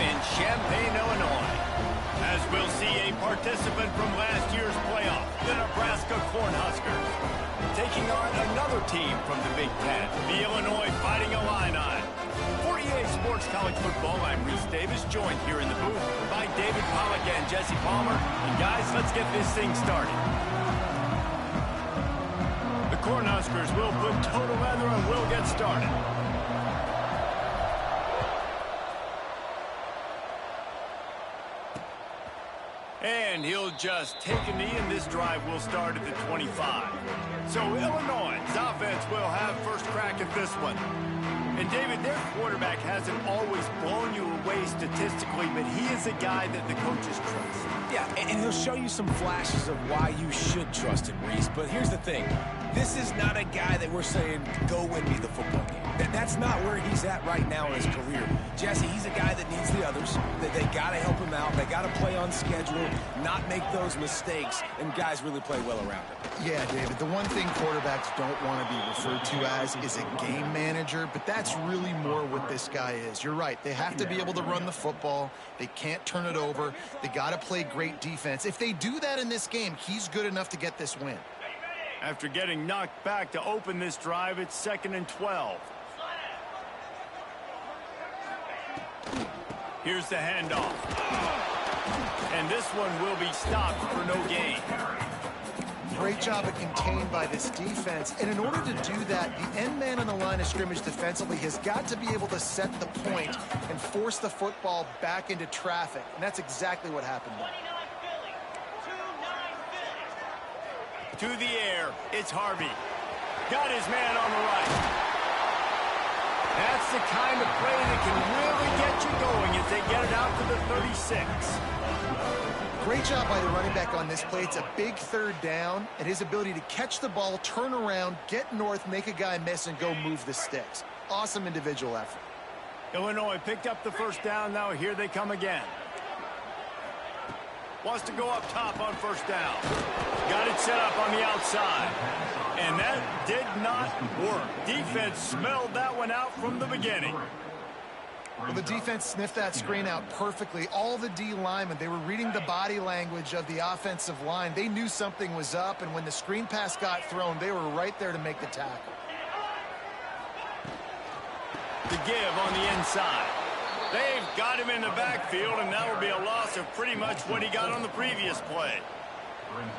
in Champaign, Illinois. As we'll see a participant from last year's playoff, the Nebraska Cornhuskers, taking on another team from the Big Ten, the Illinois Fighting Illini. 48 Sports College Football, I'm Reese Davis, joined here in the booth by David Pollack and Jesse Palmer. And guys, let's get this thing started. The Cornhuskers will put total leather and we'll get started. And he'll just take a knee, and this drive will start at the 25. So Illinois' offense will have first crack at this one. And David, their quarterback hasn't always blown you away statistically, but he is a guy that the coaches trust. Yeah, and he'll show you some flashes of why you should trust him, Reese. But here's the thing. This is not a guy that we're saying, go win me the football game. That's not where he's at right now in his career. Jesse, he's a guy that needs the others. That they got to help him out. They got to play on schedule, not make those mistakes, and guys really play well around him. Yeah, David, the one thing quarterbacks don't want to be referred to as is a game manager, but that's really more what this guy is. You're right. They have to be able to run the football. They can't turn it over. They got to play great defense. If they do that in this game, he's good enough to get this win. After getting knocked back to open this drive, it's 2nd and 12. Here's the handoff. And this one will be stopped for no gain. Great job of contained by this defense. And in order to do that, the end man on the line of scrimmage defensively has got to be able to set the point and force the football back into traffic. And that's exactly what happened there. To the air, it's Harvey. Got his man on the right. That's the kind of play that can really get you going as they get it out to the 36. Great job by the running back on this play. It's a big third down, and his ability to catch the ball, turn around, get north, make a guy miss, and go move the sticks. Awesome individual effort. Illinois picked up the first down. Now here they come again. Wants to go up top on first down. Got it set up on the outside. And that did not work. Defense smelled that one out from the beginning. Well, the defense sniffed that screen out perfectly. All the D linemen, they were reading the body language of the offensive line. They knew something was up, and when the screen pass got thrown, they were right there to make the tackle. The give on the inside. They've got him in the backfield, and that will be a loss of pretty much what he got on the previous play.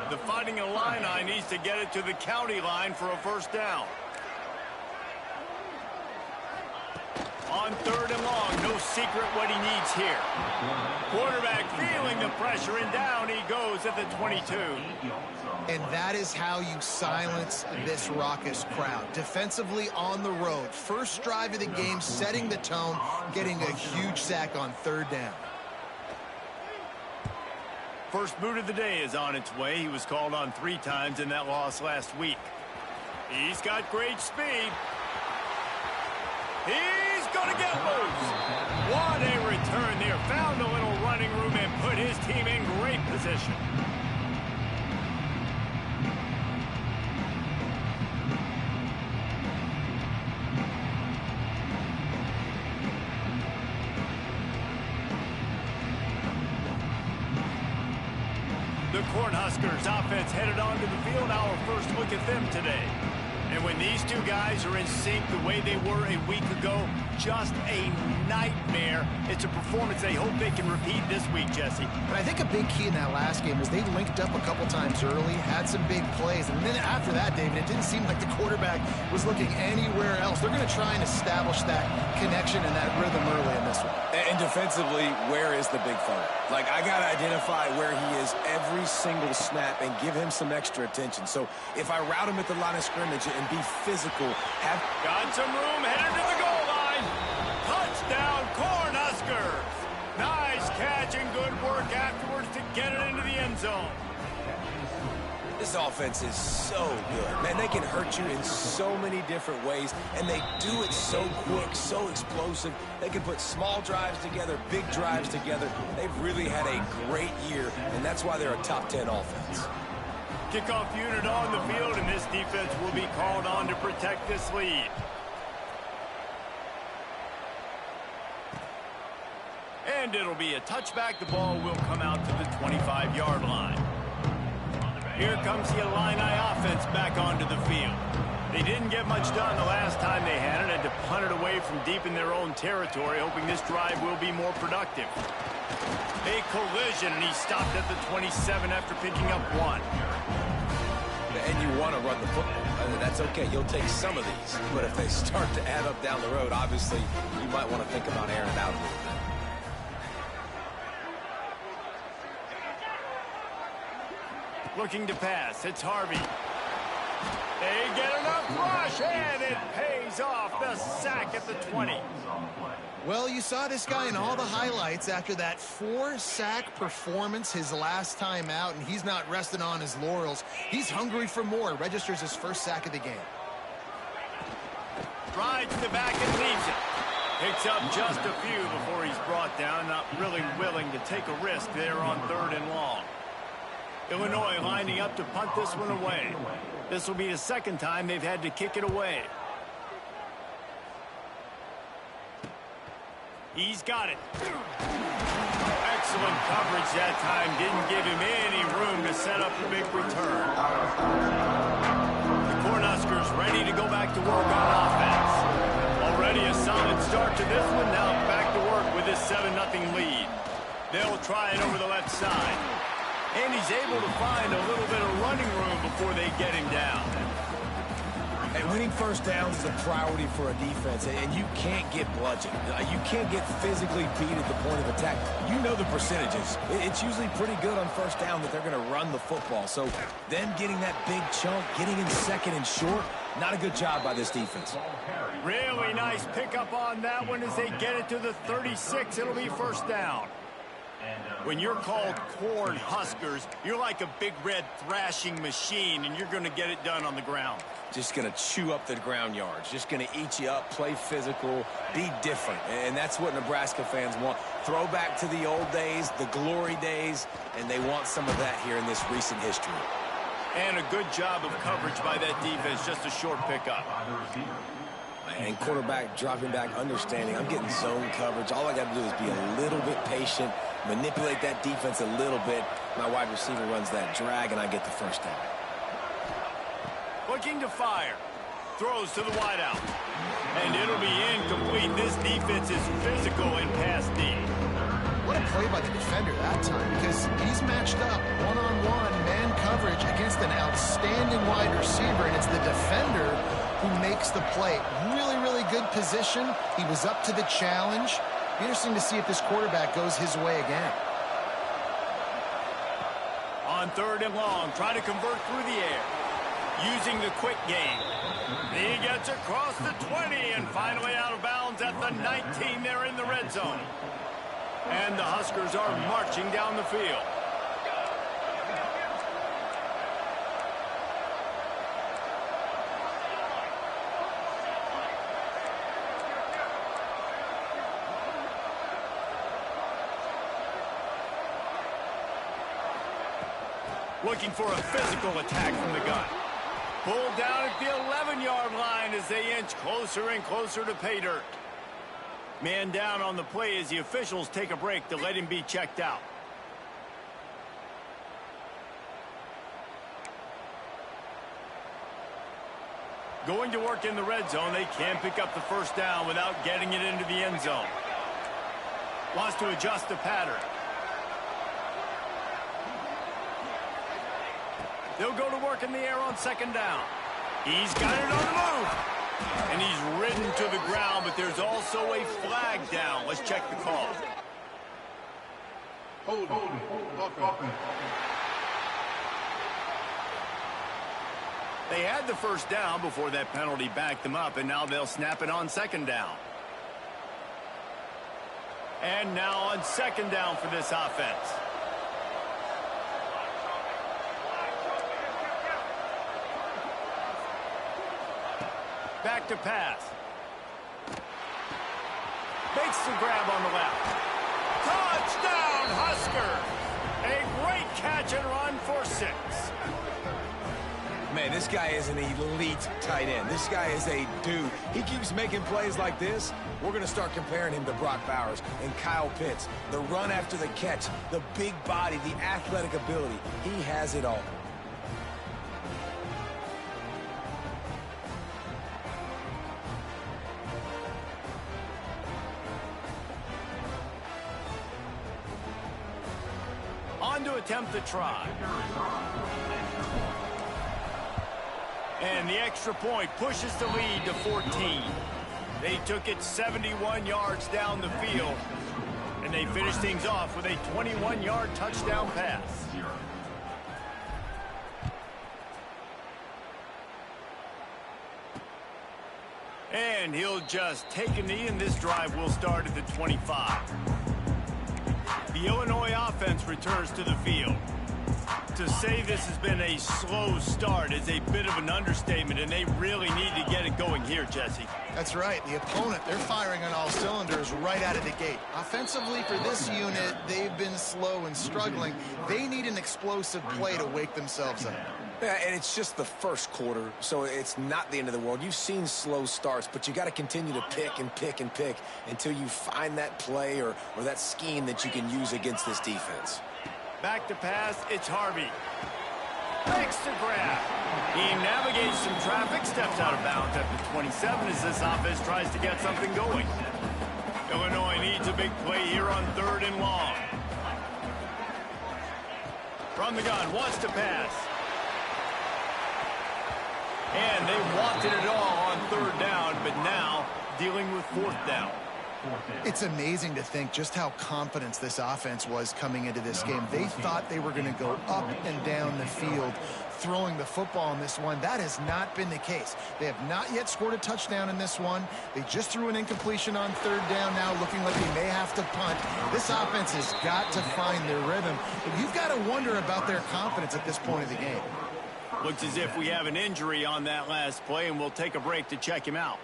The Fighting Illini needs to get it to the county line for a first down. On 3rd and long, no secret what he needs here. Quarterback feeling the pressure, and down he goes at the 22. And that is how you silence this raucous crowd. Defensively on the road. First drive of the game, setting the tone, getting a huge sack on 3rd down. First boot of the day is on its way. He was called on 3 times in that loss last week. He's got great speed. He's going to get loose. What a return there. Found a little running room and put his team in great position. The Cornhuskers offense headed onto the field. Our first look at them today. And when these two guys are in sync the way they were a week ago, just a nightmare. It's a performance they hope they can repeat this week, Jesse. But I think a big key in that last game was they linked up a couple times early, had some big plays, and then after that, David, it didn't seem like the quarterback was looking anywhere else. They're going to try and establish that connection and that rhythm early in this one. And defensively, where is the big fella? Like, I got to identify where he is every single snap and give him some extra attention. So if I route him at the line of scrimmage and be physical, got some room, headed to the goal line. Touchdown, Cornhuskers. Nice catch and good work afterwards to get it into the end zone. This offense is so good. Man, they can hurt you in so many different ways, and they do it so quick, so explosive. They can put small drives together, big drives together. They've really had a great year, and that's why they're a top 10 offense. Kickoff unit on the field, and this defense will be called on to protect this lead. And it'll be a touchback. The ball will come out to the 25-yard line. Here comes the Illini offense back onto the field. They didn't get much done the last time they had it. Had to punt it away from deep in their own territory, hoping this drive will be more productive. A collision, and he stopped at the 27 after picking up 1. And you want to run the football. That's okay. You'll take some of these. But if they start to add up down the road, obviously, you might want to think about airing it out a little bit. Looking to pass. It's Harvey. They get enough rush, and it pays off. The sack at the 20. Well, you saw this guy in all the highlights after that 4-sack performance his last time out, and he's not resting on his laurels. He's hungry for more. Registers his first sack of the game. Rides the back and leaves it. Picks up just a few before he's brought down. Not really willing to take a risk there on 3rd and long. Illinois lining up to punt this one away. This will be the second time they've had to kick it away. He's got it. Excellent coverage that time. Didn't give him any room to set up a big return. The Cornhuskers ready to go back to work on offense. Already a solid start to this one. Now back to work with this 7-0 lead. They'll try it over the left side. And he's able to find a little bit of running room before they get him down. And winning first downs is a priority for a defense, and you can't get bludgeoned. You can't get physically beat at the point of attack. You know the percentages. It's usually pretty good on first down that they're going to run the football. So them getting that big chunk, getting in second and short, not a good job by this defense. Really nice pickup on that one as they get it to the 36. It'll be first down. When you're called Cornhuskers, you're like a big red thrashing machine, and you're going to get it done on the ground. Just going to chew up the ground yards. Just going to eat you up, play physical, be different. And that's what Nebraska fans want. Throw back to the old days, the glory days, and they want some of that here in this recent history. And a good job of coverage by that defense, just a short pickup. And quarterback dropping back, understanding I'm getting zone coverage. All I got to do is be a little bit patient, manipulate that defense a little bit. My wide receiver runs that drag, and I get the first down. Looking to fire. Throws to the wideout. And it'll be incomplete. This defense is physical in pass D. What a play by the defender that time, because he's matched up one-on-one man coverage against an outstanding wide receiver, and it's the defender who makes the play. Really, really good position. He was up to the challenge. Be interesting to see if this quarterback goes his way again. On 3rd and long, trying to convert through the air. Using the quick game. He gets across the 20 and finally out of bounds at the 19. They're in the red zone. And the Huskers are marching down the field. Looking for a physical attack from the gun. Pulled down at the 11-yard line as they inch closer and closer to pay dirt. Man down on the play as the officials take a break to let him be checked out. Going to work in the red zone, they can pick up the first down without getting it into the end zone. Wants to adjust the pattern. They'll go to work in the air on 2nd down. He's got it on the move. And he's ridden to the ground, but there's also a flag down. Let's check the call. Hold. They had the first down before that penalty backed them up, and now they'll snap it on 2nd down. And now on 2nd down for this offense. Back to pass. Makes the grab on the left. Touchdown, Huskers! A great catch and run for 6. Man, this guy is an elite tight end. This guy is a dude. He keeps making plays like this. We're going to start comparing him to Brock Bowers and Kyle Pitts. The run after the catch, the big body, the athletic ability. He has it all. On to attempt the try. And the extra point pushes the lead to 14. They took it 71 yards down the field, and they finished things off with a 21-yard touchdown pass. And he'll just take a knee, and this drive will start at the 25. The Illinois offense returns to the field. To say this has been a slow start is a bit of an understatement, and they really need to get it going here, Jesse. That's right. The opponent, they're firing on all cylinders right out of the gate. Offensively for this unit, they've been slow and struggling. They need an explosive play to wake themselves up. Yeah, and it's just the first quarter, so it's not the end of the world. You've seen slow starts, but you got to continue to pick and pick and pick until you find that play or that scheme that you can use against this defense. Back to pass, it's Harvey. Makes the grab. He navigates some traffic, steps out of bounds at the 27 as this offense tries to get something going. Illinois needs a big play here on 3rd and long. From the gun, wants to pass. And they wanted it all on 3rd down, but now dealing with 4th down. It's amazing to think just how confident this offense was coming into this game. They thought they were going to go up and down the field throwing the football in this one. That has not been the case. They have not yet scored a touchdown in this one. They just threw an incompletion on 3rd down now, looking like they may have to punt. This offense has got to find their rhythm. But you've got to wonder about their confidence at this point of the game. Looks as if we have an injury on that last play, and we'll take a break to check him out.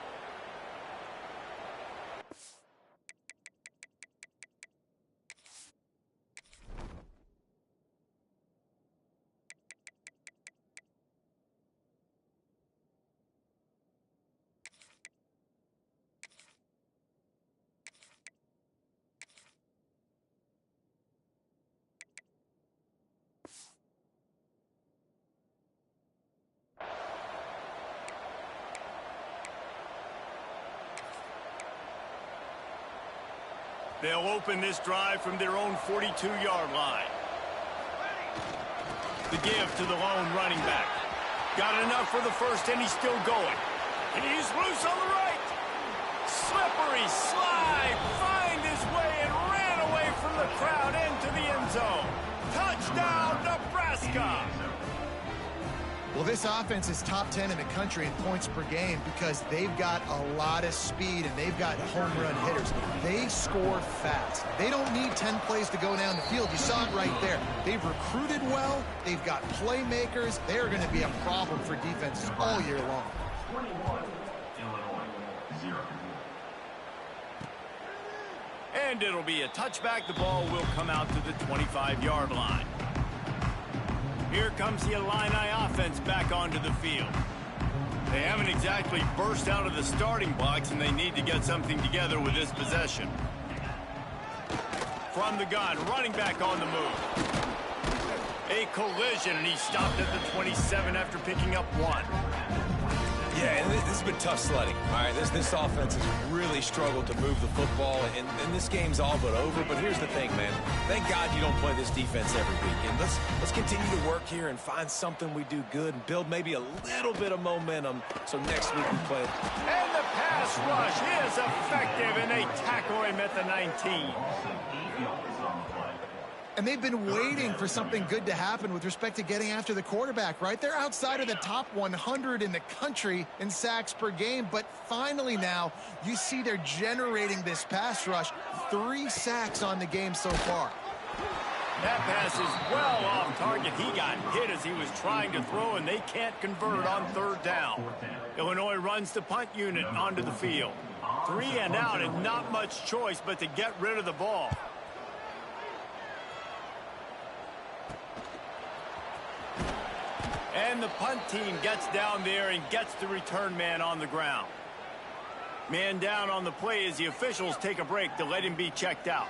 They'll open this drive from their own 42-yard line. The give to the lone running back. Got enough for the first, and he's still going. He's loose on the right. Slippery slide. Find his way and ran away from the crowd into the end zone. Touchdown, Nebraska. Well, this offense is top 10 in the country in points per game because they've got a lot of speed and they've got home run hitters. They score fast. They don't need 10 plays to go down the field. You saw it right there. They've recruited well. They've got playmakers. They're going to be a problem for defenses all year long. And it'll be a touchback. The ball will come out to the 25-yard line. Here comes the Illini offense back onto the field. They haven't exactly burst out of the starting blocks, and they need to get something together with this possession. From the gun, running back on the move. A collision, and he stopped at the 27 after picking up 1. Yeah, and this has been tough sledding. All right, this offense has really struggled to move the football, and this game's all but over. But here's the thing, man. Thank God you don't play this defense every weekend. Let's continue to work here and find something we do good and build maybe a little bit of momentum so next week we play. And the pass rush is effective, and they tackle him at the 19. And they've been waiting for something good to happen with respect to getting after the quarterback, right? They're outside of the top 100 in the country in sacks per game, but finally now you see they're generating this pass rush. 3 sacks on the game so far. That pass is well off target. He got hit as he was trying to throw, and they can't convert on 3rd down. Illinois runs the punt unit onto the field. 3 and out, and not much choice but to get rid of the ball. And the punt team gets down there and gets the return man on the ground. Man down on the play as the officials take a break to let him be checked out.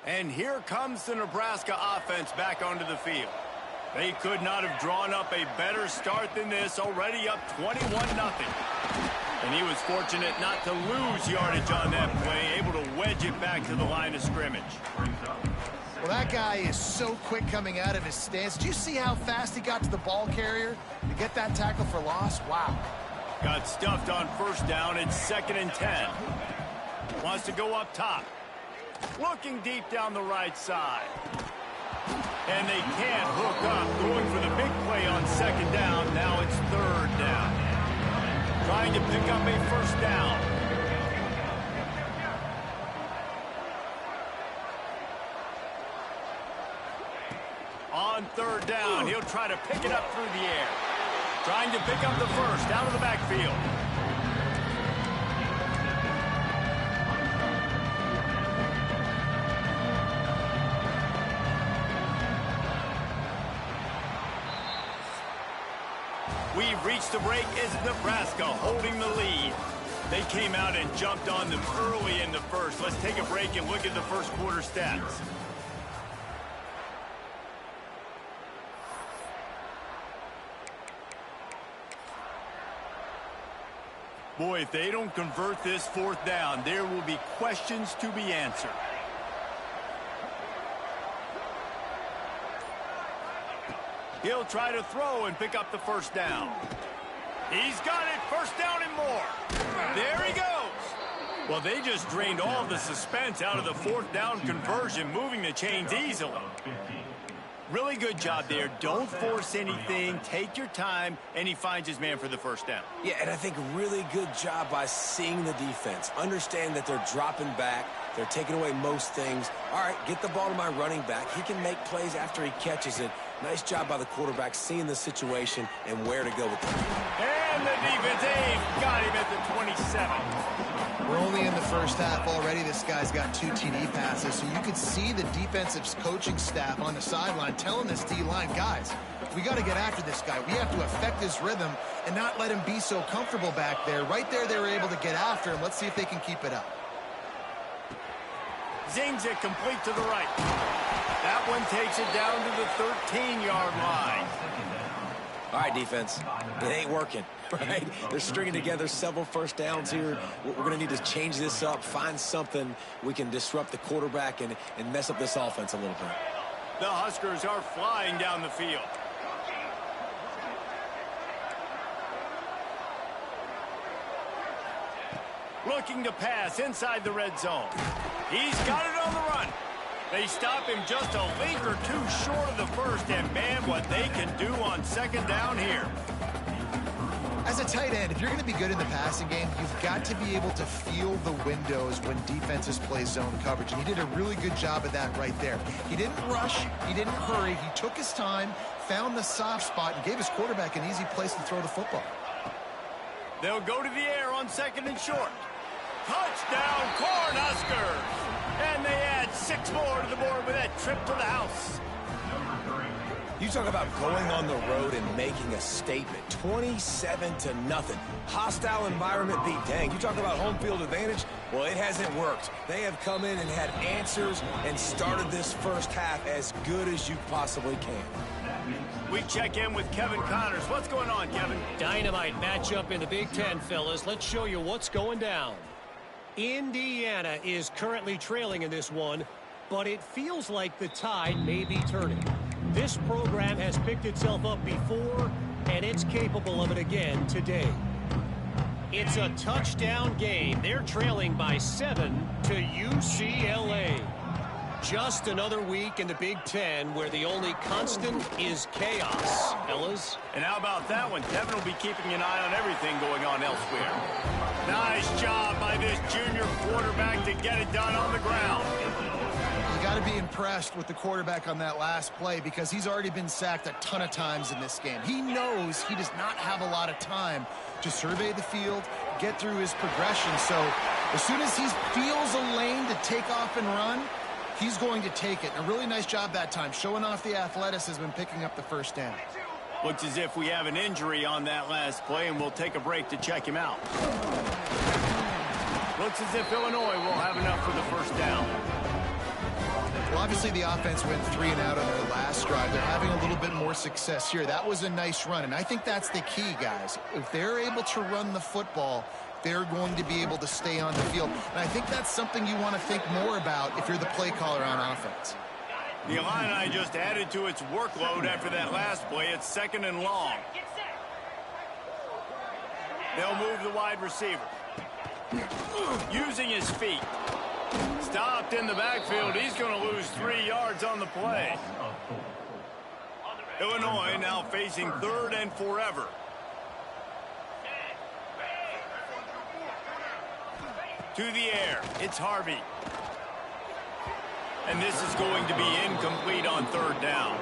And here comes the Nebraska offense back onto the field. They could not have drawn up a better start than this, already up 21-0. And he was fortunate not to lose yardage on that play, able to wedge it back to the line of scrimmage. Well, that guy is so quick coming out of his stance. Did you see how fast he got to the ball carrier to get that tackle for loss? Wow. Got stuffed on first down. It's 2nd and 10. Wants to go up top. Looking deep down the right side. And they can't hook up. Going for the big play on 2nd down. Now it's 3rd down. Trying to pick up a first down. On 3rd down, he'll try to pick it up through the air. Trying to pick up the first out of the backfield. We've reached the break as Nebraska holding the lead. They came out and jumped on them early in the first. Let's take a break and look at the first quarter stats. Boy, if they don't convert this 4th down, there will be questions to be answered. He'll try to throw and pick up the first down. He's got it. First down and more. There he goes. Well, they just drained all the suspense out of the 4th down conversion, moving the chains easily. Really good job there. Don't force anything. Take your time, and he finds his man for the first down. Yeah, and I think really good job by seeing the defense. Understand that they're dropping back. They're taking away most things. All right, get the ball to my running back. He can make plays after he catches it. Nice job by the quarterback seeing the situation and where to go with it. And the defense got him at the 27. We're only in the first half already. This guy's got 2 TD passes, so you could see the defensive coaching staff on the sideline telling this D-line, guys, we got to get after this guy. We have to affect his rhythm and not let him be so comfortable back there. Right there, they were able to get after him. Let's see if they can keep it up. Zings it complete to the right. That one takes it down to the 13-yard line. All right, defense. It ain't working, right? They're stringing together several first downs here. We're going to need to change this up, find something we can disrupt the quarterback and mess up this offense a little bit. The Huskers are flying down the field. Looking to pass inside the red zone. He's got it on the run. They stop him just a link or two short of the first, and man, what they can do on 2nd down here. As a tight end, if you're going to be good in the passing game, you've got to be able to feel the windows when defenses play zone coverage, and he did a really good job of that right there. He didn't rush, he didn't hurry, he took his time, found the soft spot, and gave his quarterback an easy place to throw the football. They'll go to the air on 2nd and short. Touchdown, Cornhuskers! And they add 6 more to the board with that trip to the house. You talk about going on the road and making a statement. 27-0. Hostile environment beat. Dang, you talk about home field advantage? Well, it hasn't worked. They have come in and had answers and started this first half as good as you possibly can. We check in with Kevin Connors. What's going on, Kevin? Dynamite matchup in the Big Ten, fellas. Let's show you what's going down. Indiana is currently trailing in this one, but it feels like the tide may be turning. This program has picked itself up before, and it's capable of it again today. It's a touchdown game. They're trailing by 7 to UCLA. Just another week in the Big Ten where the only constant is chaos, fellas. And how about that one? Devin will be keeping an eye on everything going on elsewhere. Nice job by this junior quarterback to get it done on the ground. You got to be impressed with the quarterback on that last play because he's already been sacked a ton of times in this game. He knows he does not have a lot of time to survey the field, get through his progression. So as soon as he feels a lane to take off and run, he's going to take it. A really nice job that time, showing off the athleticism and picking up the first down. Looks as if we have an injury on that last play, and we'll take a break to check him out. Looks as if Illinois will have enough for the first down. Well, obviously the offense went 3 and out on their last drive. They're having a little bit more success here. That was a nice run, and I think that's the key, guys. If they're able to run the football, they're going to be able to stay on the field. And I think that's something you want to think more about if you're the play caller on offense. The Illini just added to its workload after that last play. It's 2nd and long. They'll move the wide receiver. Using his feet. Stopped in the backfield. He's going to lose 3 yards on the play. Illinois now facing 3rd and forever. To the air. It's Harvey. And this is going to be incomplete on 3rd down.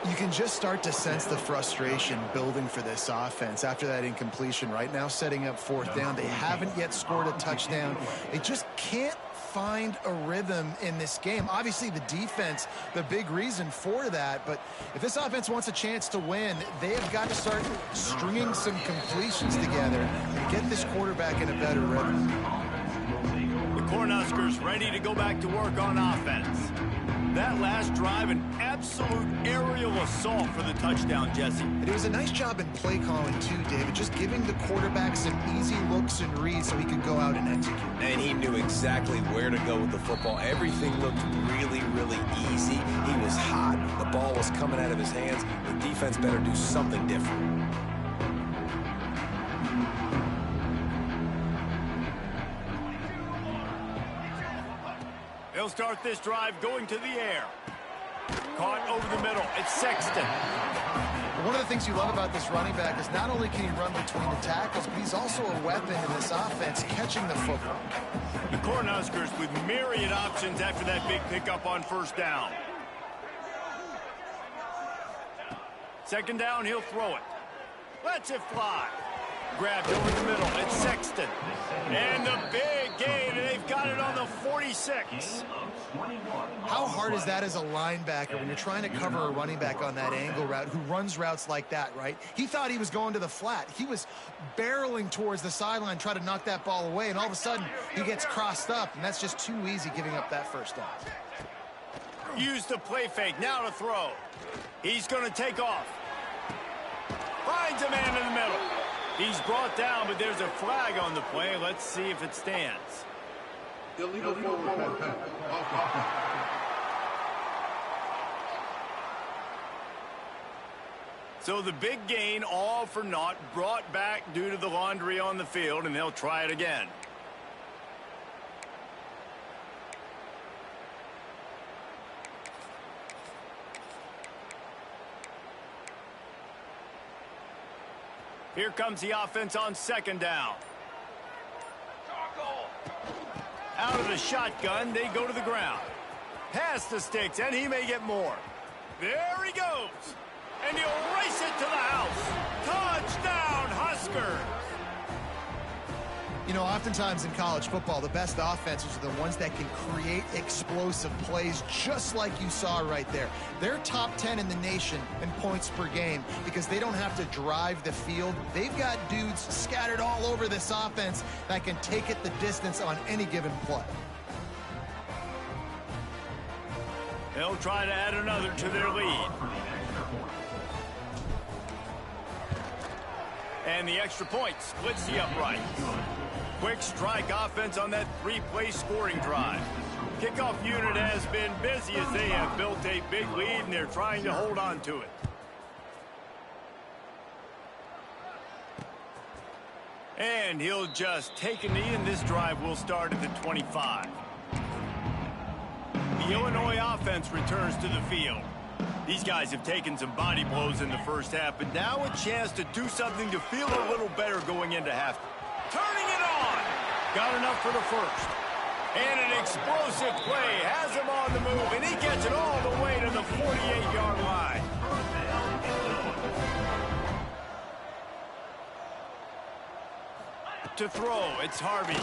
You can just start to sense the frustration building for this offense after that incompletion. Right now setting up 4th down. They haven't yet scored a touchdown. They just can't find a rhythm in this game. Obviously the defense, the big reason for that, but if this offense wants a chance to win, they have got to start stringing some completions together and get this quarterback in a better rhythm. The Cornhuskers ready to go back to work on offense. That last drive, an absolute aerial assault for the touchdown, Jesse. And it was a nice job in play calling too, David, just giving the quarterback some easy looks and reads so he could go out and execute. And he knew exactly where to go with the football. Everything looked really, really easy. He was hot. The ball was coming out of his hands. The defense better do something different. They'll start this drive going to the air. Caught over the middle. It's Sexton. One of the things you love about this running back is not only can he run between the tackles, but he's also a weapon in this offense, catching the football. The Cornhuskers with myriad options after that big pickup on 1st down. 2nd down, he'll throw it. Lets it fly. Grabbed over the middle. It's Sexton. And the big gain, and they've got it on the 46. How hard is that as a linebacker when you're trying to cover a running back on that angle route who runs routes like that, right? He thought he was going to the flat. He was barreling towards the sideline, trying to knock that ball away, and all of a sudden he gets crossed up, and that's just too easy giving up that 1st down. Used the play fake, now to throw. He's going to take off. Finds a man in the middle. He's brought down, but there's a flag on the play. Let's see if it stands. Illegal forward pass. So the big gain, all for naught, brought back due to the laundry on the field, and they'll try it again. Here comes the offense on 2nd down. Out of the shotgun, they go to the ground. Past the sticks, and he may get more. There he goes. And he'll race it to the house. Touchdown, Huskers. You know, oftentimes in college football, the best offenses are the ones that can create explosive plays, just like you saw right there. They're top 10 in the nation in points per game because they don't have to drive the field. They've got dudes scattered all over this offense that can take it the distance on any given play. They'll try to add another to their lead. And the extra point splits the upright. Quick strike offense on that 3-play scoring drive. Kickoff unit has been busy as they have built a big lead, and they're trying to hold on to it. And he'll just take a knee, and this drive will start at the 25. The Illinois offense returns to the field. These guys have taken some body blows in the first half, but now a chance to do something to feel a little better going into half. Turning it on! Got enough for the first. And an explosive play has him on the move, and he gets it all the way to the 48-yard line. To throw, it's Harvey.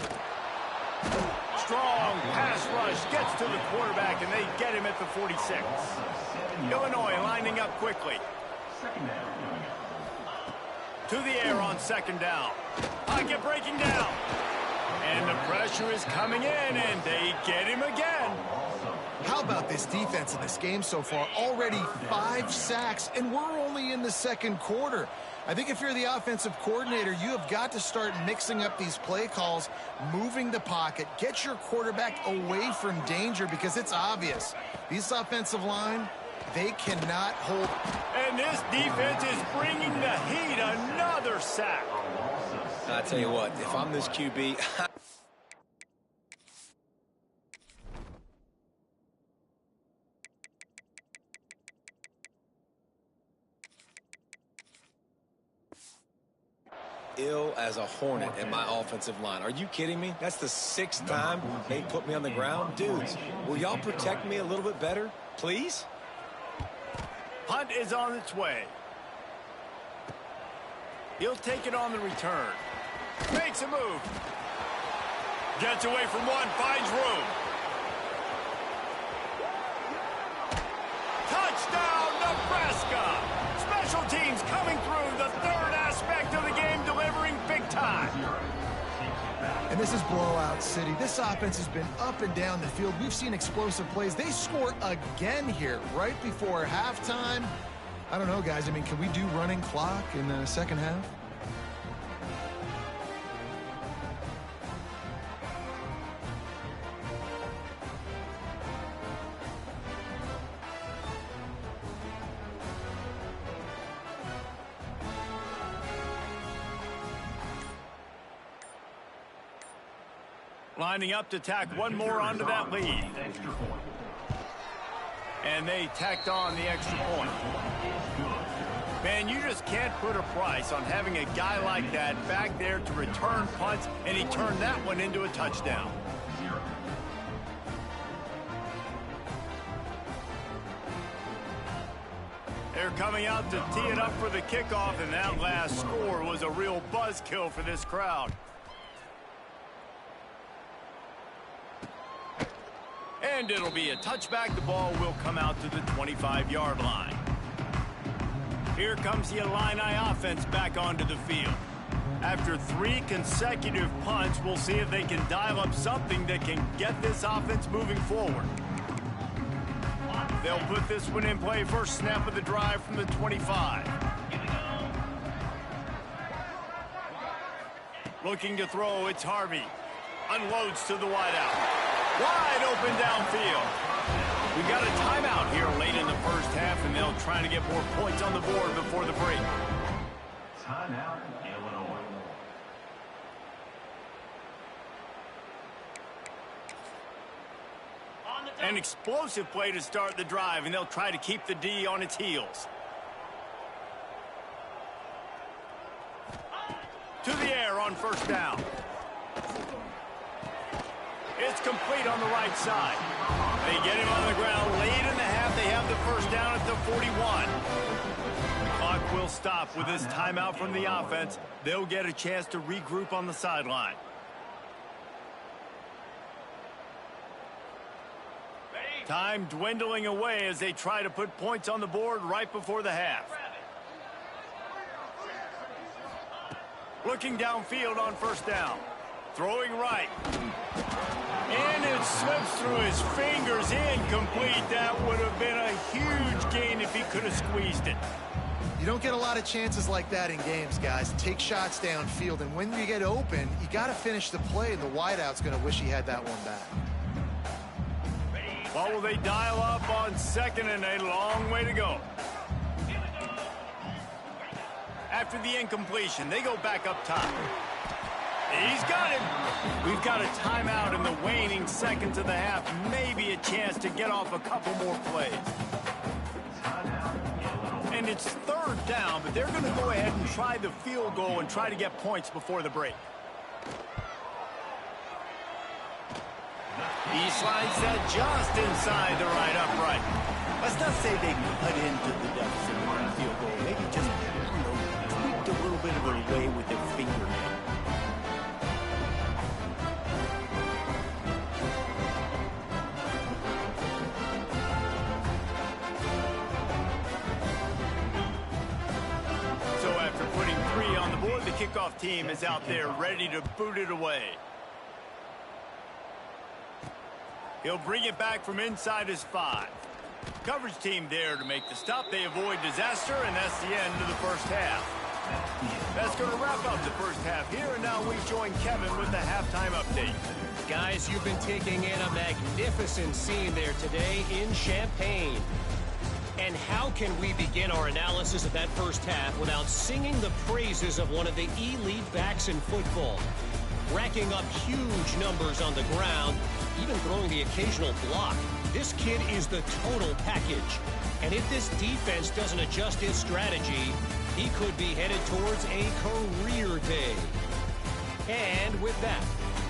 Strong pass rush gets to the quarterback, and they get him at the 46. Illinois lining up quickly. To the air on second down. Pocket breaking down. And the pressure is coming in, and they get him again. How about this defense in this game so far? Already 5 sacks, and we're only in the second quarter. I think if you're the offensive coordinator, you have got to start mixing up these play calls, moving the pocket, get your quarterback away from danger, because it's obvious. This offensive line, they cannot hold. And this defense is bringing the heat. Another sack. I tell you what, if I'm this QB... ill as a hornet in my offensive line. Are you kidding me? That's the 6th time they put me on the ground. Dudes, will y'all protect me a little bit better, please? Punt is on its way. He'll take it on the return. Makes a move. Gets away from one, finds room. Touchdown, Nebraska! Special teams coming through, the third aspect of the game, delivering big time. And this is blowout city. This offense has been up and down the field. We've seen explosive plays. They score again here right before halftime. I don't know, guys. I mean, can we do running clock in the second half? Lining up to tack one more onto that lead. And they tacked on the extra point. Man, you just can't put a price on having a guy like that back there to return punts, and he turned that one into a touchdown. They're coming out to tee it up for the kickoff, and that last score was a real buzzkill for this crowd. And it'll be a touchback. The ball will come out to the 25-yard line. Here comes the Illini offense back onto the field. After 3 consecutive punts, we'll see if they can dial up something that can get this offense moving forward. They'll put this one in play. First snap of the drive from the 25. Looking to throw, it's Harvey. Unloads to the wideout. Wide open downfield. We got a timeout here late in the first half, and they'll try to get more points on the board before the break. Timeout, Illinois. An explosive play to start the drive, and they'll try to keep the D on its heels. To the air on first down. It's complete on the right side. They get him on the ground late in the half. They have the first down at the 41. The clock will stop with this timeout from the offense. They'll get a chance to regroup on the sideline. Time dwindling away as they try to put points on the board right before the half. Looking downfield on first down. Throwing right. And it slips through his fingers, incomplete. That would have been a huge gain if he could have squeezed it. You don't get a lot of chances like that in games, guys. Take shots downfield, and when you get open, you got to finish the play, and the wideout's going to wish he had that one back. What will they dial up on second and a long way to go? After the incompletion, they go back up top. He's got him. We've got a timeout in the waning seconds of the half. Maybe a chance to get off a couple more plays. And it's third down, but they're going to go ahead and try the field goal and try to get points before the break. He slides that just inside the right upright. Let's not say they cut into the deficit on the field goal. Maybe just, tweaked a little bit of their way with their fingernail. So after putting 3 on the board, the kickoff team is out there ready to boot it away. He'll bring it back from inside his 5. Coverage team there to make the stop. They avoid disaster, and that's the end of the first half. That's going to wrap up the first half here, and now we join Kevin with the halftime update. Guys, you've been taking in a magnificent scene there today in Champaign. And how can we begin our analysis of that first half without singing the praises of one of the elite backs in football? Racking up huge numbers on the ground, even throwing the occasional block. This kid is the total package. And if this defense doesn't adjust its strategy, he could be headed towards a career day. And with that,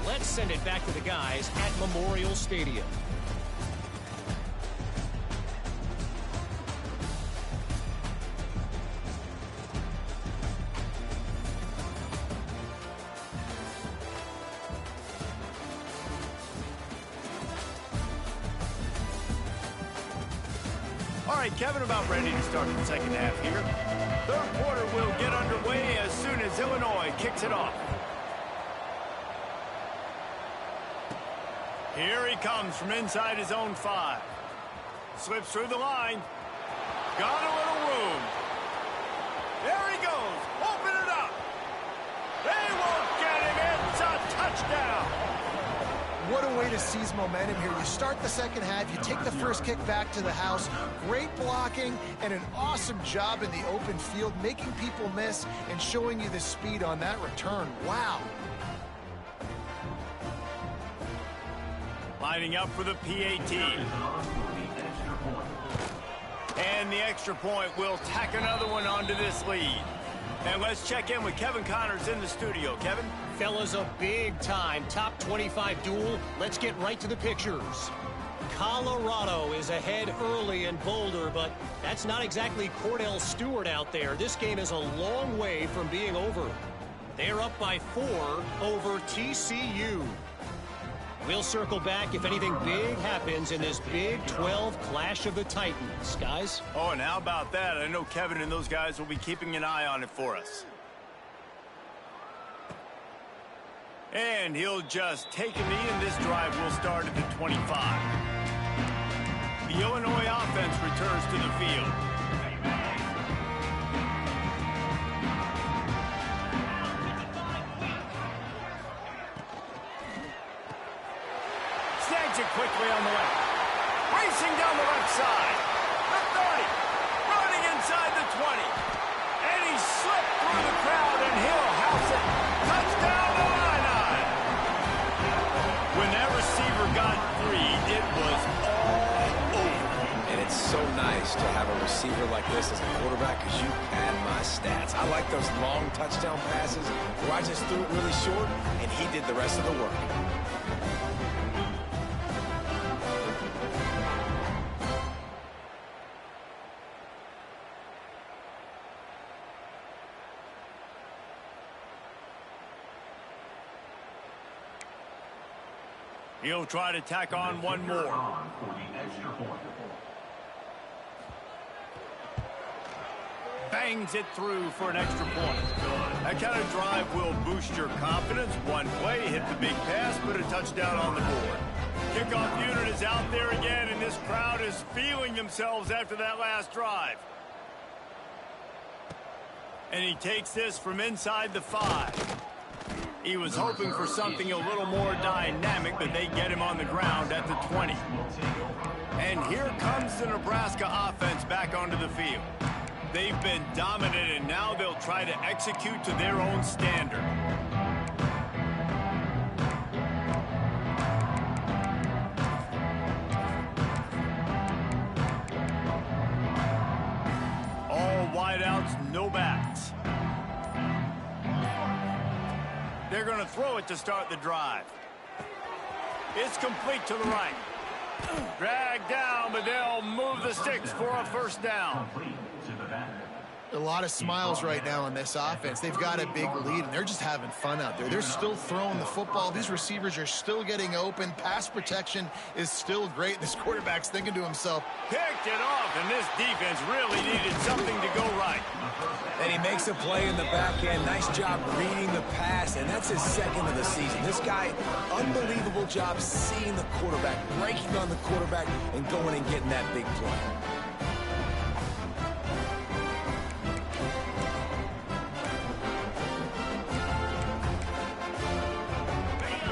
let's send it back to the guys at Memorial Stadium. All right, Kevin, about ready to start the second half here. Third quarter will get underway as soon as Illinois kicks it off. Here he comes from inside his own 5. Slips through the line. Got a little room. There he goes. Open it up. They won't get him. It's a touchdown. What a way to seize momentum here. You start the second half, you take the first kick back to the house, great blocking, and an awesome job in the open field, making people miss and showing you the speed on that return. Wow. Lining up for the PAT. And the extra point will tack another one onto this lead. And let's check in with Kevin Connors in the studio. Kevin? Fellas, a big-time top 25 duel. Let's get right to the pictures. Colorado is ahead early in Boulder, but that's not exactly Cordell Stewart out there. This game is a long way from being over. They're up by 4 over TCU. We'll circle back if anything big happens in this Big 12 Clash of the Titans. Guys? Oh, and how about that? I know Kevin and those guys will be keeping an eye on it for us. And he'll just take a knee, and this drive will start at the 25. The Illinois offense returns to the field. Snags it quickly on the left. Racing down the left side. The 30. Running inside the 20. And he slipped through the crowd, and he'll house it. Touchdown to Illini. When that receiver got free, it was all over. And it's so nice to have a receiver like this as a quarterback because you pad my stats. I like those long touchdown passes where I just threw it really short and he did the rest of the work. He'll try to tack on one more. Bangs it through for an extra point. That kind of drive will boost your confidence. One play, hit the big pass, put a touchdown on the board. Kickoff unit is out there again, and this crowd is feeling themselves after that last drive. And he takes this from inside the 5. He was hoping for something a little more dynamic, but they get him on the ground at the 20. And here comes the Nebraska offense back onto the field. They've been dominant, and now they'll try to execute to their own standard. All wideouts, no backs. They're going to throw it to start the drive. It's complete to the right. Dragged down, but they'll move the sticks for a first down. A lot of smiles right now on this offense. They've got a big lead, and they're just having fun out there. They're still throwing the football. These receivers are still getting open. Pass protection is still great. This quarterback's thinking to himself, picked it off, and this defense really needed something to go right. And he makes a play in the back end. Nice job reading the pass, and that's his second of the season. This guy, unbelievable job seeing the quarterback, breaking on the quarterback, and going and getting that big play.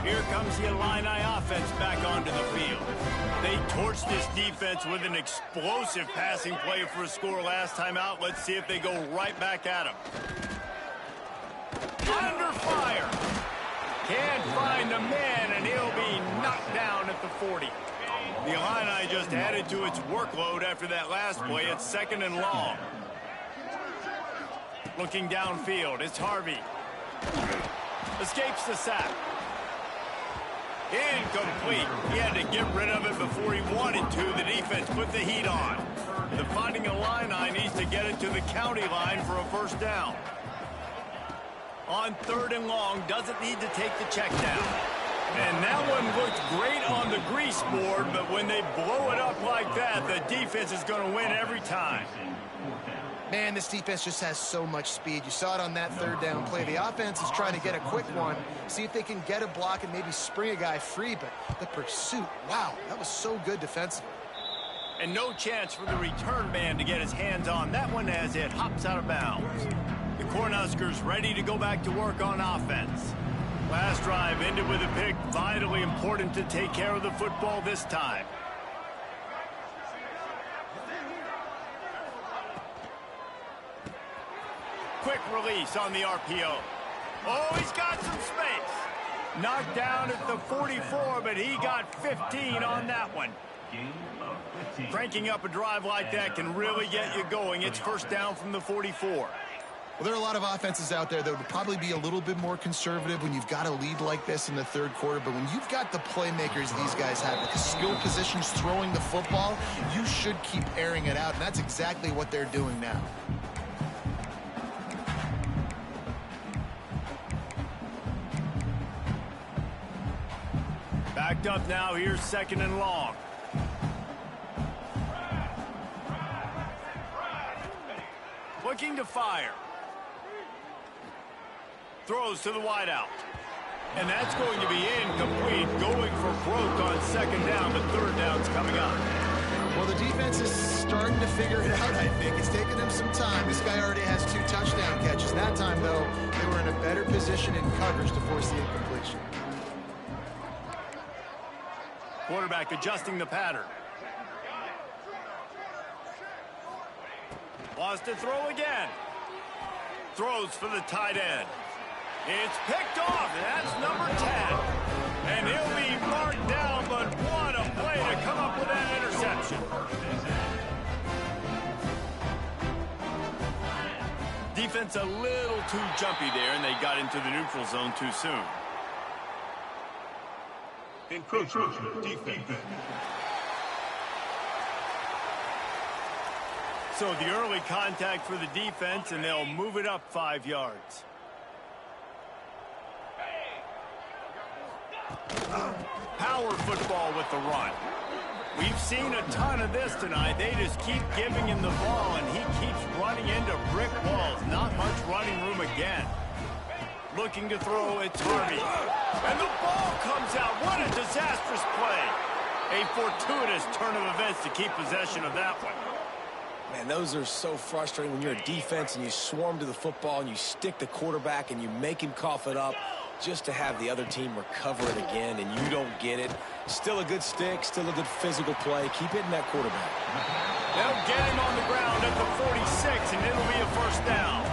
Here comes the Illini offense back onto the field. They torched this defense with an explosive passing play for a score last time out. Let's see if they go right back at him. Under fire. Can't find the man, and he'll be knocked down at the 40. The Illini just added to its workload after that last play. It's second and long. Looking downfield, it's Harvey. Escapes the sack. Incomplete. He had to get rid of it before he wanted to. The defense put the heat on. The Fighting Illini needs to get it to the county line for a first down. On third and long, doesn't need to take the check down. And that one looked great on the grease board, but when they blow it up like that, the defense is going to win every time. man, this defense just has so much speed. You saw it on that third down play. The offense is trying to get a quick one, see if they can get a block and maybe spring a guy free, but the pursuit, wow, that was so good defensively. And no chance for the return man to get his hands on that one as it hops out of bounds. The Cornhuskers ready to go back to work on offense. Last drive ended with a pick. Vitally important to take care of the football this time. Quick release on the RPO. Oh, he's got some space. Knocked down at the 44, but he got 15 on that one. Cranking up a drive like that can really get you going. It's first down from the 44. Well, there are a lot of offenses out there that would probably be a little bit more conservative when you've got a lead like this in the third quarter. But when you've got the playmakers these guys have, with the skill positions throwing the football, you should keep airing it out. And that's exactly what they're doing now. Backed up now. Here's second and long. Looking to fire. Throws to the wideout. And that's going to be incomplete. Going for broke on second down, but third down's coming up. Well, the defense is starting to figure it out, I think. It's taken them some time. This guy already has 2 touchdown catches. That time, though, they were in a better position in coverage to force the incompletion. Quarterback adjusting the pattern. Lost to throw again. Throws for the tight end. It's picked off. That's number 10. And he'll be marked down, but what a play to come up with that interception. Defense a little too jumpy there, and they got into the neutral zone too soon. Encroachment defense. So the early contact for the defense, and they'll move it up 5 yards. Power football with the run. We've seen a ton of this tonight. They just keep giving him the ball, and he keeps running into brick walls. Not much running room again. Looking to throw, it's Harvey. And the ball comes out. What a disastrous play. A fortuitous turn of events to keep possession of that one. Man, those are so frustrating when you're a defense and you swarm to the football and you stick the quarterback and you make him cough it up. just to have the other team recover it again and you don't get it. Still a good stick, still a good physical play. Keep hitting that quarterback. They'll get him on the ground at the 46, and it'll be a first down.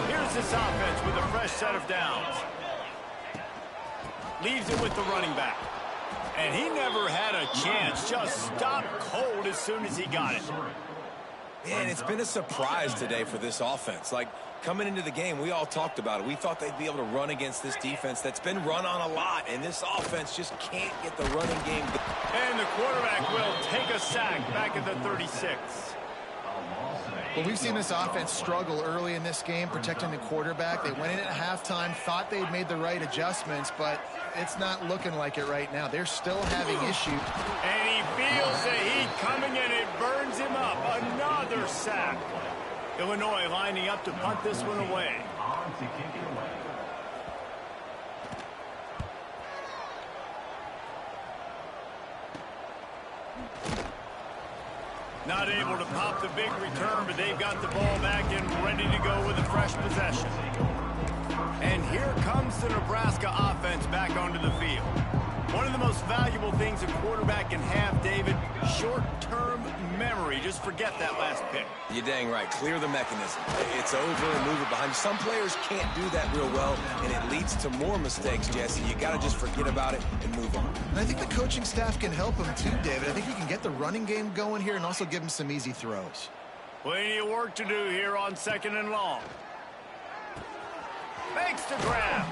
Here's this offense with a fresh set of downs. Leaves it with the running back. And he never had a chance. Just stopped cold as soon as he got it. Man, it's been a surprise today for this offense. Like, coming into the game, we all talked about it. We thought they'd be able to run against this defense that's been run on a lot, and this offense just can't get the running game. And the quarterback will take a sack back at the 36. Well, we've seen this offense struggle early in this game protecting the quarterback. They went in at halftime, thought they'd made the right adjustments, but it's not looking like it right now. They're still having issues. And he feels the heat coming, and it burns him up. Another sack. Illinois lining up to punt this one away. On to kick it away. Not able to pop the big return, but they've got the ball back and ready to go with a fresh possession. And here comes the Nebraska offense back onto the field. One of the most valuable things a quarterback can have, David, short-term memory. Just forget that last pick. You're dang right. Clear the mechanism. It's over and move it behind you. Some players can't do that real well, and it leads to more mistakes, Jesse. You got to just forget about it and move on. And I think the coaching staff can help him too, David. I think he can get the running game going here and also give him some easy throws. Plenty of work to do here on 2nd and long. Makes the grab.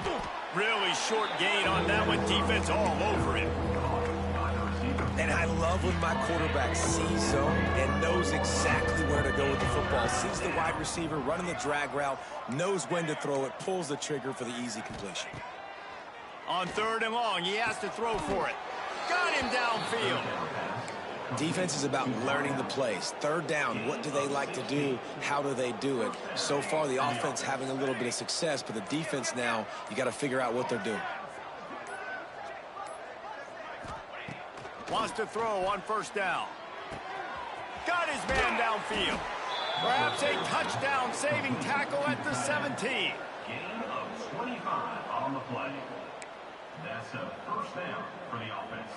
Really short gain on that one. Defense all over it. And I love when my quarterback sees zone and knows exactly where to go with the football. Sees the wide receiver running the drag route, knows when to throw it, pulls the trigger for the easy completion. On 3rd and long, he has to throw for it. Got him downfield. Defense is about learning the plays. 3rd down, what do they like to do? How do they do it? So far, the offense having a little bit of success, but the defense now, you got to figure out what they're doing. Wants to throw on 1st down. Got his man downfield. Perhaps a touchdown saving tackle at the 17. Gain of 25 on the play. That's a first down for the offense.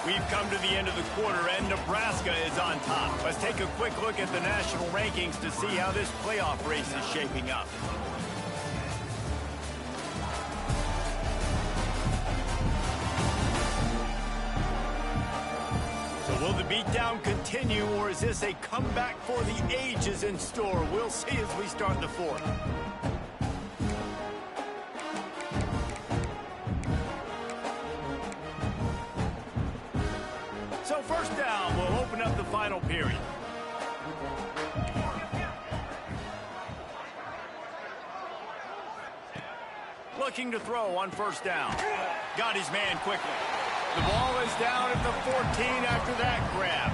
We've come to the end of the quarter, and Nebraska is on top. Let's take a quick look at the national rankings to see how this playoff race is shaping up. So will the beatdown continue, or is this a comeback for the ages in store? We'll see as we start the 4th. So 1st down will open up the final period. Looking to throw on 1st down. Got his man quickly. The ball is down at the 14 after that grab.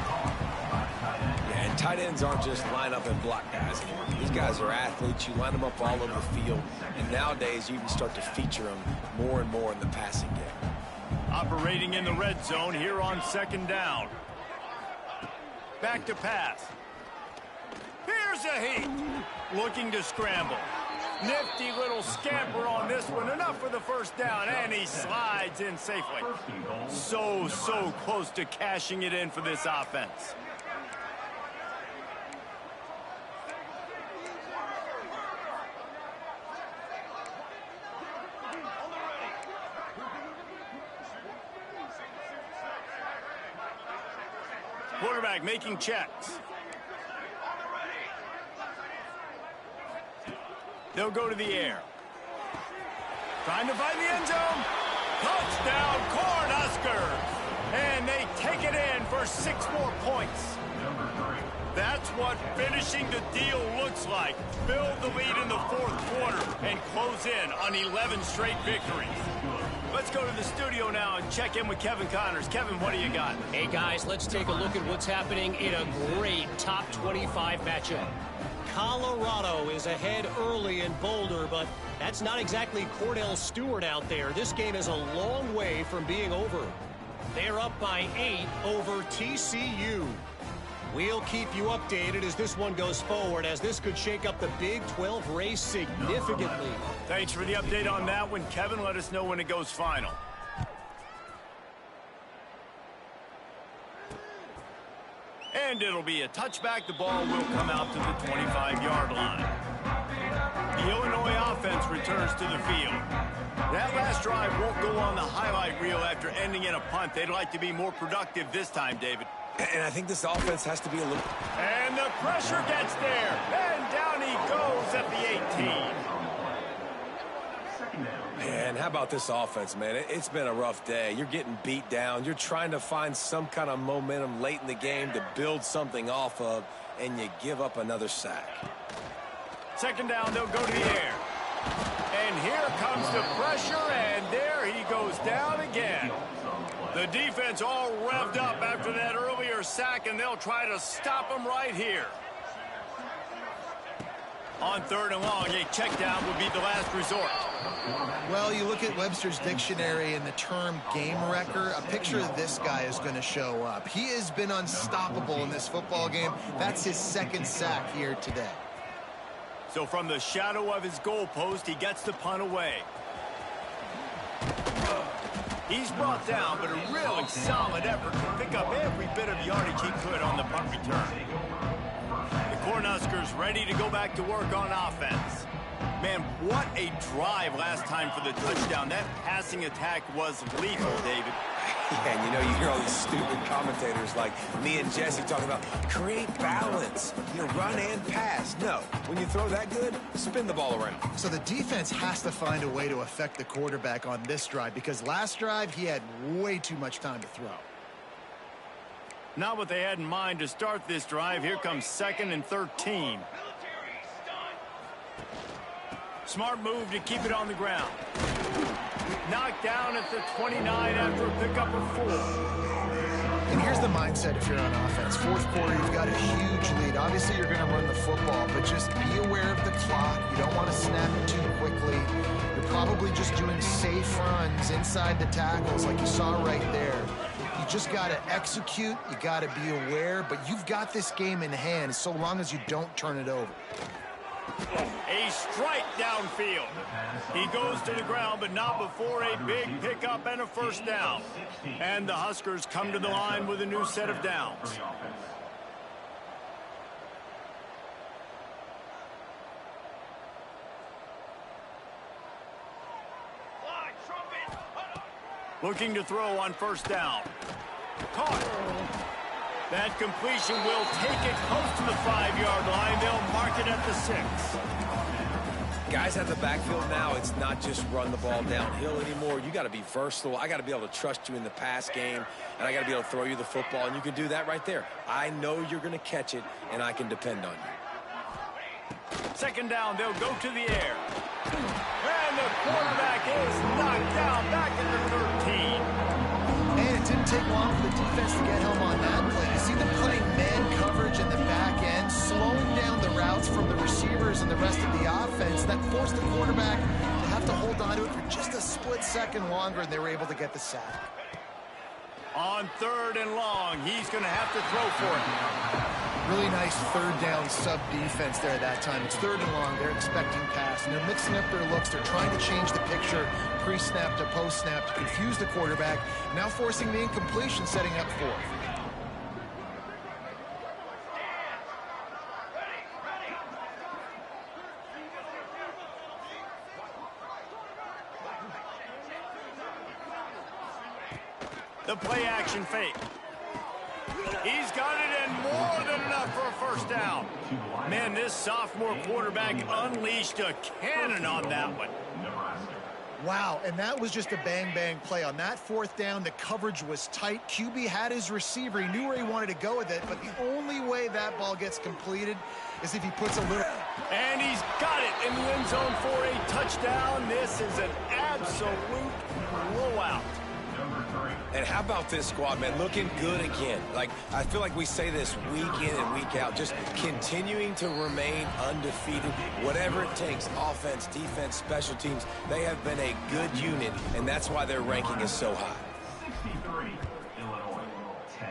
Yeah, and tight ends aren't just line up and block guys anymore. These guys are athletes. You line them up all over the field. And nowadays, you can start to feature them more and more in the passing game. Operating in the red zone here on 2nd down. Back to pass. Here's a heat. Looking to scramble. Nifty little scamper on this one. Enough for the 1st down, and he slides in safely. So close to cashing it in for this offense. Quarterback making checks. They'll go to the air. Trying to find the end zone. Touchdown, Cornhuskers. And they take it in for 6 more points. That's what finishing the deal looks like. Build the lead in the 4th quarter and close in on 11 straight victories. Let's go to the studio now and check in with Kevin Connors. Kevin, what do you got? Hey, guys, let's take a look at what's happening in a great top 25 matchup. Colorado is ahead early in Boulder, but that's not exactly Cordell Stewart out there. This game is a long way from being over. They're up by 8 over TCU. We'll keep you updated as this one goes forward, as this could shake up the Big 12 race significantly. Thanks for the update on that one, Kevin. Let us know when it goes final. And it'll be a touchback. The ball will come out to the 25-yard line. The Illinois offense returns to the field. That last drive won't go on the highlight reel after ending in a punt. They'd like to be more productive this time, David. And I think this offense has to be a little... And the pressure gets there. And down he goes at the 18. Man, how about this offense, man? It's been a rough day. You're getting beat down. You're trying to find some kind of momentum late in the game to build something off of, and you give up another sack. Second down, they'll go to the air. And here comes the pressure, and there he goes down again. The defense all revved up after that earlier sack, and they'll try to stop him right here. On third and long, a check down would be the last resort. Well, you look at Webster's dictionary and the term game wrecker, a picture of this guy is going to show up. He has been unstoppable in this football game. That's his second sack here today. So from the shadow of his goalpost, he gets the punt away. He's brought down, but a really solid effort to pick up every bit of yardage he could on the punt return. The Cornhuskers ready to go back to work on offense. Man, what a drive last time for the touchdown. That passing attack was lethal, David. Yeah, and you know, you hear all these stupid commentators like me and Jesse talking about create balance, run and pass. No, when you throw that good, spin the ball around. So the defense has to find a way to affect the quarterback on this drive, because last drive he had way too much time to throw. Not what they had in mind to start this drive. Here comes 2nd and 13. Smart move to keep it on the ground. Knocked down at the 29 after a pickup of 4. And here's the mindset if you're on offense. Fourth quarter, you've got a huge lead. Obviously, you're going to run the football, but just be aware of the clock. You don't want to snap it too quickly. You're probably just doing safe runs inside the tackles like you saw right there. You just got to execute. You got to be aware, but you've got this game in hand so long as you don't turn it over. A strike downfield. He goes to the ground, but not before a big pickup and a first down. And the Huskers come to the line with a new set of downs. Looking to throw on first down. Caught. That completion will take it close to the 5-yard line. They'll mark it at the 6. Guys at the backfield now, it's not just run the ball downhill anymore. You got to be versatile. I got to be able to trust you in the pass game, and I got to be able to throw you the football, and you can do that right there. I know you're going to catch it, and I can depend on you. Second down, they'll go to the air. And the quarterback is knocked down back at the 13. And it didn't take long for the defense to get home on that play. You see them playing man coverage in the back end, slowing down the routes from the receivers and the rest of the offense. That forced the quarterback to have to hold on to it for just a split second longer, and they were able to get the sack. On third and long, he's going to have to throw for it. Really nice third down sub defense there that time. It's third and long. They're expecting pass, and they're mixing up their looks. They're trying to change the picture pre-snap to post-snap to confuse the quarterback, now forcing the incompletion, setting up fourth. The play action fake. He's got it, and more than enough for a first down. Man, this sophomore quarterback unleashed a cannon on that one. Wow, and that was just a bang-bang play. On that fourth down, the coverage was tight. QB had his receiver. He knew where he wanted to go with it, but the only way that ball gets completed is if he puts a little... And he's got it in the end zone for a touchdown. This is an absolute blowout. And how about this squad, man? Looking good again. Like, I feel like we say this week in and week out, just continuing to remain undefeated. Whatever it takes, offense, defense, special teams, they have been a good unit, and that's why their ranking is so high. 63, Illinois, 10.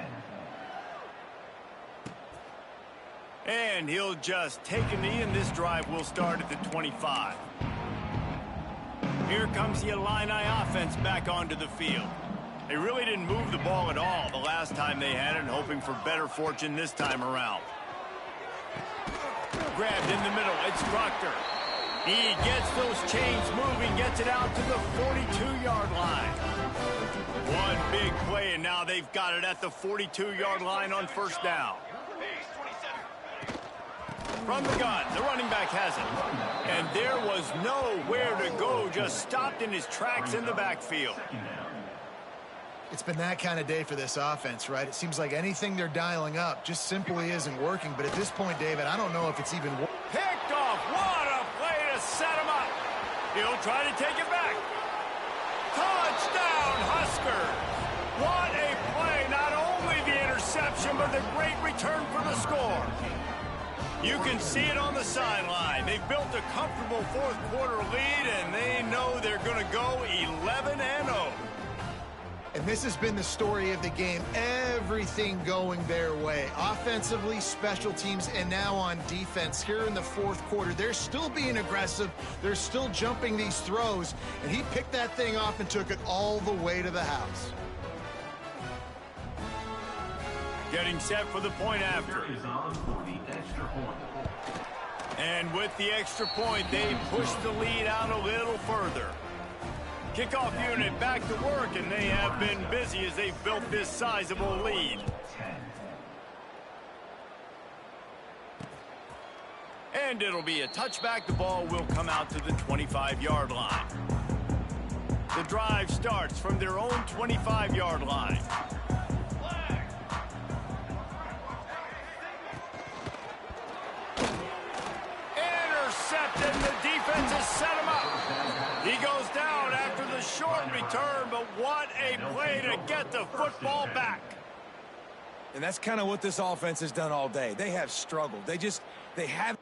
And he'll just take a knee, and this drive will start at the 25. Here comes the Illini offense back onto the field. They really didn't move the ball at all the last time they had it, hoping for better fortune this time around. Grabbed in the middle, it's Proctor. He gets those chains moving, gets it out to the 42-yard line. One big play, and now they've got it at the 42-yard line on first down. From the gun, the running back has it. And there was nowhere to go, just stopped in his tracks in the backfield. It's been that kind of day for this offense, right? It seems like anything they're dialing up just simply isn't working. But at this point, David, I don't know if it's even working. Picked off. What a play to set him up. He'll try to take it back. Touchdown, Huskers. What a play. Not only the interception, but the great return for the score. You can see it on the sideline. They've built a comfortable fourth-quarter lead, and they know they're going to go 11-0. And this has been the story of the game. Everything going their way. Offensively, special teams, and now on defense. Here in the fourth quarter, they're still being aggressive. They're still jumping these throws. And he picked that thing off and took it all the way to the house. Getting set for the point after. And with the extra point, they push the lead out a little further. Kickoff unit back to work, and they have been busy as they've built this sizable lead. And it'll be a touchback. The ball will come out to the 25-yard line. The drive starts from their own 25-yard line. Intercepted, and the defense has set him up. He goes down after the short return, but what a play to get the football back. And that's kind of what this offense has done all day. They have struggled. They have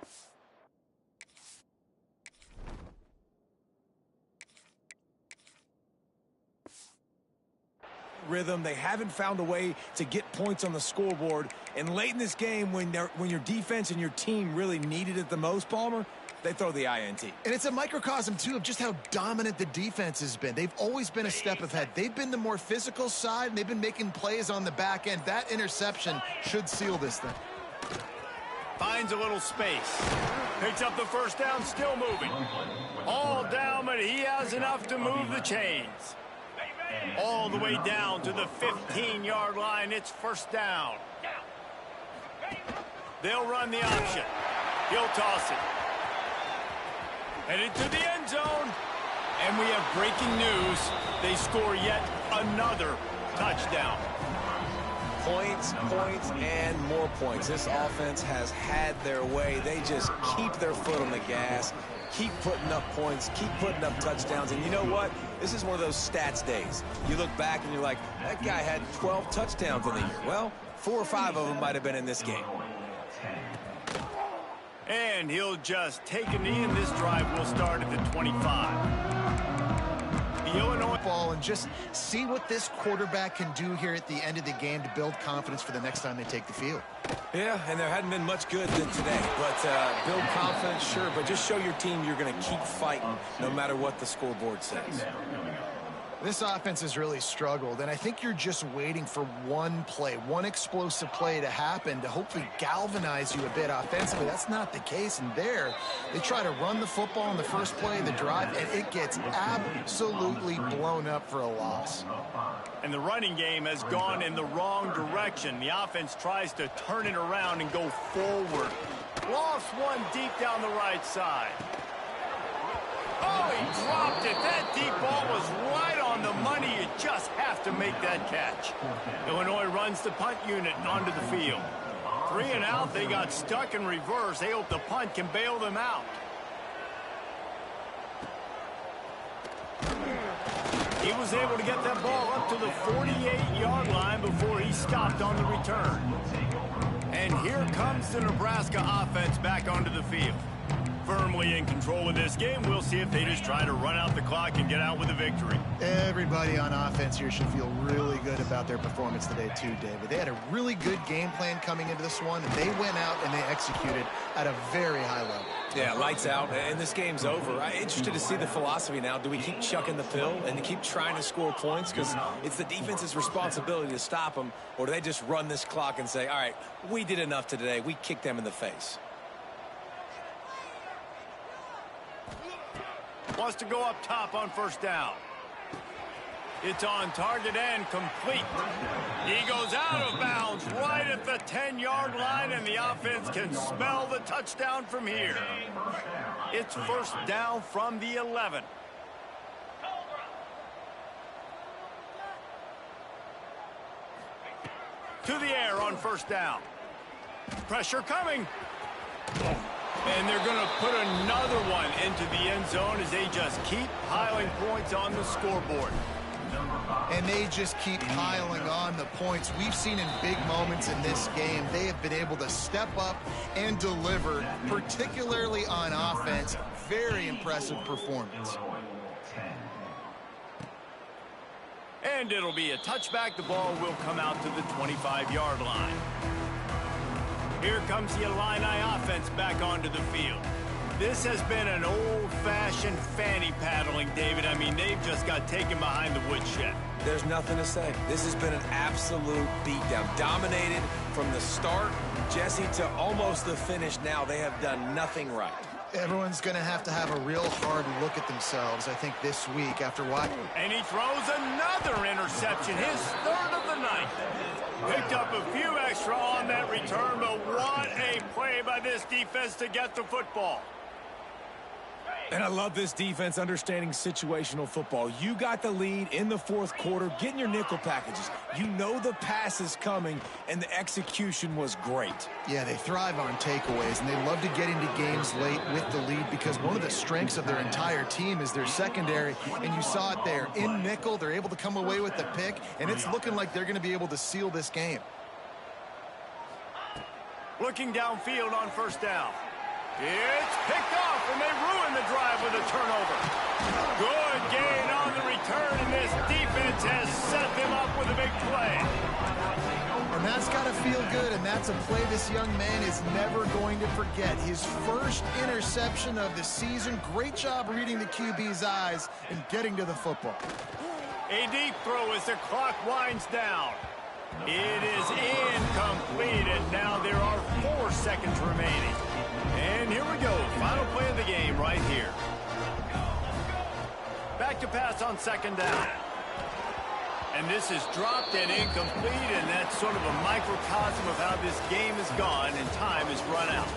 rhythm. They haven't found a way to get points on the scoreboard. And late in this game, when your defense and your team really needed it the most, Palmer, they throw the INT. And it's a microcosm, too, of just how dominant the defense has been. They've always been a step ahead. They've been the more physical side, and they've been making plays on the back end. That interception should seal this thing. Finds a little space. Picks up the first down, still moving. All down, but he has enough to move the chains. All the way down to the 15-yard line. It's first down. They'll run the option. He'll toss it. Headed to the end zone. And we have breaking news. They score yet another touchdown. Points, and more points. This offense has had their way. They just keep their foot on the gas, keep putting up points, keep putting up touchdowns. And you know what? This is one of those stats days. You look back and you're like, that guy had 12 touchdowns in the year. Well, 4 or 5 of them might have been in this game. And he'll just take a knee, and this drive will start at the 25. The Illinois ball, and just see what this quarterback can do here at the end of the game to build confidence for the next time they take the field. Yeah, and there hadn't been much good today. But build confidence, sure, but just show your team you're going to keep fighting no matter what the scoreboard says. This offense has really struggled, and I think you're just waiting for one play, one explosive play to happen to hopefully galvanize you a bit offensively. That's not the case, and there, they try to run the football in the first play of the drive, and it gets absolutely blown up for a loss. And the running game has gone in the wrong direction. The offense tries to turn it around and go forward. Lost one deep down the right side. Oh, he dropped it. That deep ball was right on the money. You just have to make that catch. Illinois runs the punt unit onto the field. 3 and out. They got stuck in reverse. They hope the punt can bail them out. He was able to get that ball up to the 48-yard line before he stopped on the return. And here comes the Nebraska offense back onto the field. Firmly in control of this game. We'll see if they just try to run out the clock and get out with a victory. Everybody on offense here should feel really good about their performance today too, David. They had a really good game plan coming into this one, and they went out and they executed at a very high level. Yeah, lights out, and this game's over. I'm interested to see the philosophy now. Do we keep chucking the pill and keep trying to score points because it's the defense's responsibility to stop them, or do they just run this clock and say, all right, we did enough today. We kicked them in the face. Wants to go up top on first down. It's on target and complete. He goes out of bounds right at the 10-yard line, and the offense can smell the touchdown from here. It's first down from the 11. To the air on first down. Pressure coming. And they're going to put another one into the end zone as they just keep piling points on the scoreboard. And they just keep piling on the points. We've seen in big moments in this game, they have been able to step up and deliver, particularly on offense. Very impressive performance. And it'll be a touchback. The ball will come out to the 25-yard line. Here comes the Illini offense back onto the field. This has been an old-fashioned fanny paddling, David. I mean, they've just got taken behind the woodshed. There's nothing to say. This has been an absolute beatdown. Dominated from the start, Jesse, to almost the finish now. They have done nothing right. Everyone's going to have a real hard look at themselves, I think, this week after what. And he throws another interception, his third of the night. Picked up a few extra on that return, but what a play by this defense to get the football. And I love this defense understanding situational football. You got the lead in the fourth quarter, getting your nickel packages. You know the pass is coming, and the execution was great. Yeah, they thrive on takeaways, and they love to get into games late with the lead because one of the strengths of their entire team is their secondary, and you saw it there. In nickel, they're able to come away with the pick, and it's looking like they're going to be able to seal this game. Looking downfield on first down. It's picked off, and they ruin the drive with a turnover. Good gain on the return, and this defense has set them up with a big play. And that's got to feel good, and that's a play this young man is never going to forget. His first interception of the season. Great job reading the QB's eyes and getting to the football. A deep throw as the clock winds down. It is incomplete, and now there are 4 seconds remaining. And here we go, final play of the game right here. Back to pass on second down. And this is dropped and incomplete, and that's sort of a microcosm of how this game has gone and time has run out.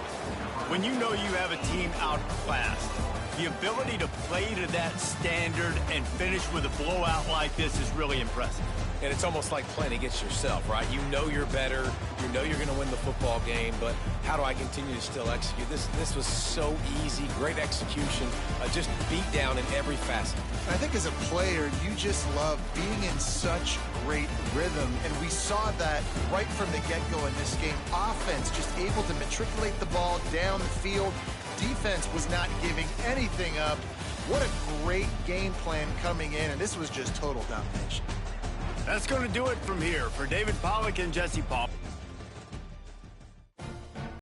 When you know you have a team outclassed, the ability to play to that standard and finish with a blowout like this is really impressive. And it's almost like playing against yourself, right? You know you're better. You know you're going to win the football game, but how do I continue to still execute? This was so easy, great execution, just beat down in every facet. I think as a player, you just love being in such great rhythm, and we saw that right from the get-go in this game. Offense just able to matriculate the ball down the field. Defense was not giving anything up. What a great game plan coming in, and this was just total domination. That's going to do it from here. For David Pollack and Jesse Paul.